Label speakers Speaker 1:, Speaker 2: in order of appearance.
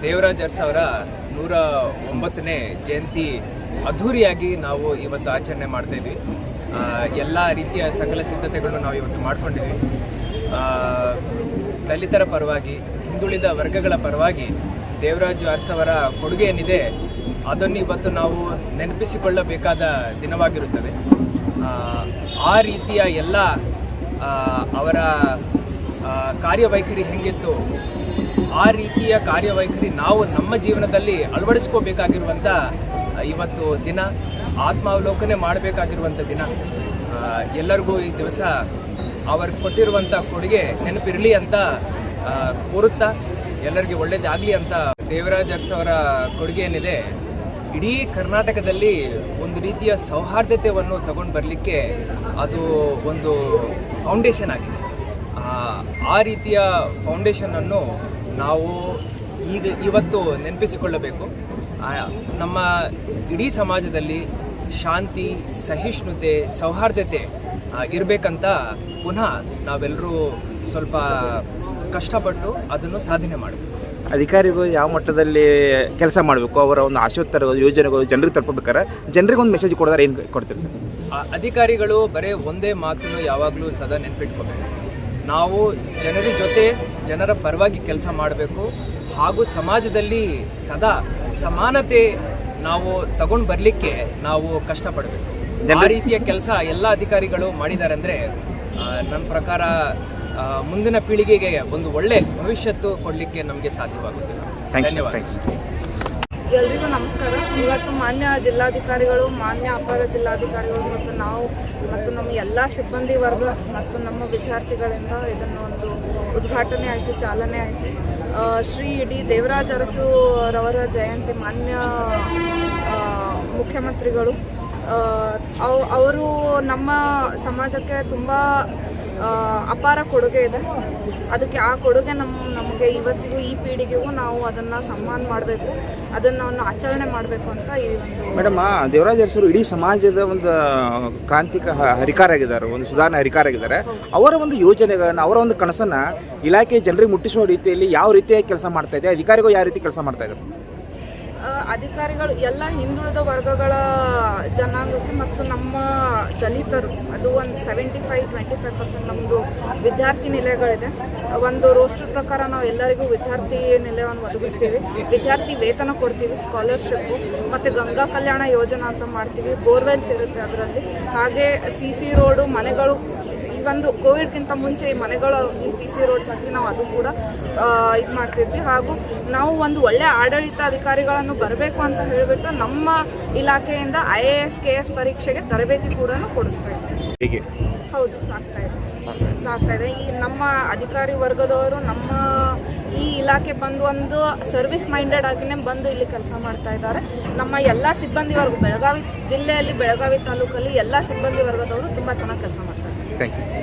Speaker 1: ದೇವರಾಜ್ ಅರಸ್ ಅವರ 109ನೇ ಜಯಂತಿ ಅದ್ಧೂರಿಯಾಗಿ ನಾವು ಇವತ್ತು ಆಚರಣೆ ಮಾಡ್ತಾಯಿದ್ವಿ. ಎಲ್ಲ ರೀತಿಯ ಸಕಲ ಸಿದ್ಧತೆಗಳನ್ನು ನಾವು ಇವತ್ತು ಮಾಡ್ಕೊಂಡಿದ್ವಿ. ದಲಿತರ ಪರವಾಗಿ, ಹಿಂದುಳಿದ ವರ್ಗಗಳ ಪರವಾಗಿ ದೇವರಾಜ್ ಅರಸ್ ಅವರ ಕೊಡುಗೆ ಏನಿದೆ ಅದನ್ನು ಇವತ್ತು ನಾವು ನೆನಪಿಸಿಕೊಳ್ಳಬೇಕಾದ ದಿನವಾಗಿರುತ್ತದೆ. ಆ ರೀತಿಯ ಎಲ್ಲ ಅವರ ಕಾರ್ಯವೈಖರಿ ಹೆಂಗಿತ್ತು, ಆ ರೀತಿಯ ಕಾರ್ಯವೈಖರಿ ನಾವು ನಮ್ಮ ಜೀವನದಲ್ಲಿ ಅಳವಡಿಸ್ಕೋಬೇಕಾಗಿರುವಂಥ ಇವತ್ತು ದಿನ, ಆತ್ಮಾವಲೋಕನೆ ಮಾಡಬೇಕಾಗಿರುವಂಥ ದಿನ. ಎಲ್ಲರಿಗೂ ಈ ದಿವಸ ಅವರು ಕೊಟ್ಟಿರುವಂಥ ಕೊಡುಗೆ ನೆನಪಿರಲಿ ಅಂತ ಕೋರುತ್ತಾ, ಎಲ್ಲರಿಗೆ ಒಳ್ಳೆಯದಾಗಲಿ ಅಂತ. ದೇವರಾಜ್ ಅರಸ್ ಅವರ ಕೊಡುಗೆ ಏನಿದೆ ಇಡೀ ಕರ್ನಾಟಕದಲ್ಲಿ ಒಂದು ರೀತಿಯ ಸೌಹಾರ್ದತೆಯನ್ನು ತಗೊಂಡು ಬರಲಿಕ್ಕೆ ಅದು ಒಂದು ಫೌಂಡೇಶನ್ ಆಗಿದೆ. ಆ ರೀತಿಯ ಫೌಂಡೇಶನನ್ನು ನಾವು ಇವತ್ತು ನೆನಪಿಸಿಕೊಳ್ಳಬೇಕು. ನಮ್ಮ ಇಡೀ ಸಮಾಜದಲ್ಲಿ ಶಾಂತಿ, ಸಹಿಷ್ಣುತೆ, ಸೌಹಾರ್ದತೆ ಇರಬೇಕಂತ ಪುನಃ ನಾವೆಲ್ಲರೂ ಸ್ವಲ್ಪ ಕಷ್ಟಪಟ್ಟು ಅದನ್ನು ಸಾಧನೆ ಮಾಡಬೇಕು.
Speaker 2: ಅಧಿಕಾರಿಗಳು ಯಾವ ಮಟ್ಟದಲ್ಲಿ ಕೆಲಸ ಮಾಡಬೇಕು, ಅವರ ಒಂದು ಆಶೋತ್ತರ ಯೋಜನೆಗಳು ಜನರಿಗೆ ತಲುಪಬೇಕಾದ್ರೆ ಜನರಿಗೆ ಒಂದು ಮೆಸೇಜ್ ಕೊಡೋದಾರೆ ಏನು ಕೊಡ್ತೀರಿ ಸರ್?
Speaker 1: ಅಧಿಕಾರಿಗಳು ಬರೀ ಒಂದೇ ಮಾತನ್ನು ಯಾವಾಗಲೂ ಸದಾ ನೆನಪಿಟ್ಕೋಬೇಕು. ನಾವು ಜನರ ಜೊತೆ, ಜನರ ಪರವಾಗಿ ಕೆಲಸ ಮಾಡಬೇಕು ಹಾಗೂ ಸಮಾಜದಲ್ಲಿ ಸದಾ ಸಮಾನತೆ ನಾವು ತಗೊಂಡು ಬರಲಿಕ್ಕೆ ನಾವು ಕಷ್ಟಪಡಬೇಕು. ಆ ರೀತಿಯ ಕೆಲಸ ಎಲ್ಲ ಅಧಿಕಾರಿಗಳು ಮಾಡಿದ್ದಾರೆ ಅಂದರೆ ನನ್ನ ಪ್ರಕಾರ ಮುಂದಿನ ಪೀಳಿಗೆಗೆ ಒಂದು ಒಳ್ಳೆ ಭವಿಷ್ಯತ್ತು ಕೊಡಲಿಕ್ಕೆ ನಮಗೆ ಸಾಧ್ಯವಾಗುತ್ತೆ. ಧನ್ಯವಾದ.
Speaker 3: ಎಲ್ರಿಗೂ ನಮಸ್ಕಾರ. ಇವತ್ತು ಮಾನ್ಯ ಜಿಲ್ಲಾಧಿಕಾರಿಗಳು, ಮಾನ್ಯ ಅಪರ ಜಿಲ್ಲಾಧಿಕಾರಿಗಳು ಮತ್ತು ನಾವು ಮತ್ತು ನಮ್ಮ ಎಲ್ಲ ಸಿಬ್ಬಂದಿ ವರ್ಗ ಮತ್ತು ನಮ್ಮ ವಿದ್ಯಾರ್ಥಿಗಳಿಂದ ಇದನ್ನು ಒಂದು ಉದ್ಘಾಟನೆ ಆಯಿತು, ಚಾಲನೆ ಆಯಿತು. ಶ್ರೀ ಡಿ ದೇವರಾಜ್ ಅರಸು ರವರ ಜಯಂತಿ ಮಾನ್ಯ ಮುಖ್ಯಮಂತ್ರಿಗಳು ಅವರು ನಮ್ಮ ಸಮಾಜಕ್ಕೆ ತುಂಬ ಅಪಾರ ಕೊಡುಗೆ ಇದೆ. ಅದಕ್ಕೆ ಆ ಕೊಡುಗೆ ನಮಗೆ ಇವತ್ತಿಗೂ ಈ ಪೀಳಿಗೆಗೂ ನಾವು ಅದನ್ನು ಸನ್ಮಾನ ಮಾಡಬೇಕು, ಅದನ್ನು ಆಚರಣೆ ಮಾಡಬೇಕು ಅಂತ ಈ ಒಂದು.
Speaker 2: ಮೇಡಮ್, ದೇವರಾಜ್ ಅರಸರು ಇಡೀ ಸಮಾಜದ ಒಂದು ಕ್ರಾಂತಿಕ ಹರಿಕಾರ ಆಗಿದ್ದಾರೆ, ಒಂದು ಸುಧಾರಣೆ ಹರಿಕಾರ ಆಗಿದ್ದಾರೆ. ಅವರ ಒಂದು ಯೋಜನೆಗಳನ್ನು, ಅವರ ಒಂದು ಕನಸನ್ನು ಇಲಾಖೆ ಜನರಿಗೆ ಮುಟ್ಟಿಸುವ ರೀತಿಯಲ್ಲಿ ಯಾವ ರೀತಿಯಾಗಿ ಕೆಲಸ ಮಾಡ್ತಾ ಇದೆ, ಅಧಿಕಾರಿಗಳು ಯಾವ ರೀತಿ ಕೆಲಸ ಮಾಡ್ತಾ ಇದ್ದಾರೆ?
Speaker 3: ಅಧಿಕಾರಿಗಳು ಎಲ್ಲ ಹಿಂದುಳಿದ ವರ್ಗಗಳ ಜನಾಂಗಕ್ಕೆ ಮತ್ತು ನಮ್ಮ ದಲಿತರು, ಅದು ಒಂದು 75-25% ನಮ್ಮದು ವಿದ್ಯಾರ್ಥಿ ನಿಲಯಗಳಿದೆ. ಒಂದು ರೋಸ್ಟರ್ ಪ್ರಕಾರ ನಾವು ಎಲ್ಲರಿಗೂ ವಿದ್ಯಾರ್ಥಿ ನಿಲಯವನ್ನು ಒದಗಿಸ್ತೀವಿ, ವಿದ್ಯಾರ್ಥಿ ವೇತನ ಕೊಡ್ತೀವಿ, ಸ್ಕಾಲರ್ಶಿಪ್ಪು ಮತ್ತು ಗಂಗಾ ಕಲ್ಯಾಣ ಯೋಜನಾ ಅಂತ ಮಾಡ್ತೀವಿ, ಬೋರ್ವೆಲ್ಸ್ ಇರುತ್ತೆ ಅದರಲ್ಲಿ. ಹಾಗೆ CC ರೋಡು, ಮನೆಗಳು, ಈ ಒಂದು ಕೋವಿಡ್ಗಿಂತ ಮುಂಚೆ ಈ ಮನೆಗಳು, ಈ CC ರೋಡ್ಸ್ ಹಾಕಿ ನಾವು ಅದು ಕೂಡ ಇದು ಮಾಡ್ತಿದ್ವಿ. ಹಾಗೂ ನಾವು ಒಂದು ಒಳ್ಳೆಯ ಆಡಳಿತ ಅಧಿಕಾರಿಗಳನ್ನು ಬರಬೇಕು ಅಂತ ಹೇಳಿಬಿಟ್ಟು ನಮ್ಮ ಇಲಾಖೆಯಿಂದ IAS KS ಪರೀಕ್ಷೆಗೆ ತರಬೇತಿ ಕೂಡ ಕೊಡಿಸ್ತಾ ಇದ್ದೀವಿ. ಹೌದು, ಸಾಕ್ತಾ ಇದೆ. ಸಾಗ್ತಾ ಇದೆ. ಈ ನಮ್ಮ ಅಧಿಕಾರಿ ವರ್ಗದವರು ನಮ್ಮ ಈ ಇಲಾಖೆ ಬಂದು ಒಂದು ಸರ್ವಿಸ್ ಮೈಂಡೆಡ್ ಆಗಿನೇ ಬಂದು ಇಲ್ಲಿ ಕೆಲಸ ಮಾಡ್ತಾ ಇದ್ದಾರೆ. ನಮ್ಮ ಎಲ್ಲ ಸಿಬ್ಬಂದಿ ವರ್ಗ ಬೆಳಗಾವಿ ಜಿಲ್ಲೆಯಲ್ಲಿ ಬೆಳಗಾವಿ ತಾಲೂಕಲ್ಲಿ ಎಲ್ಲ ಸಿಬ್ಬಂದಿ ವರ್ಗದವರು ತುಂಬ ಚೆನ್ನಾಗಿ ಕೆಲಸ ಮಾಡ್ತಾರೆ.
Speaker 2: Thank you.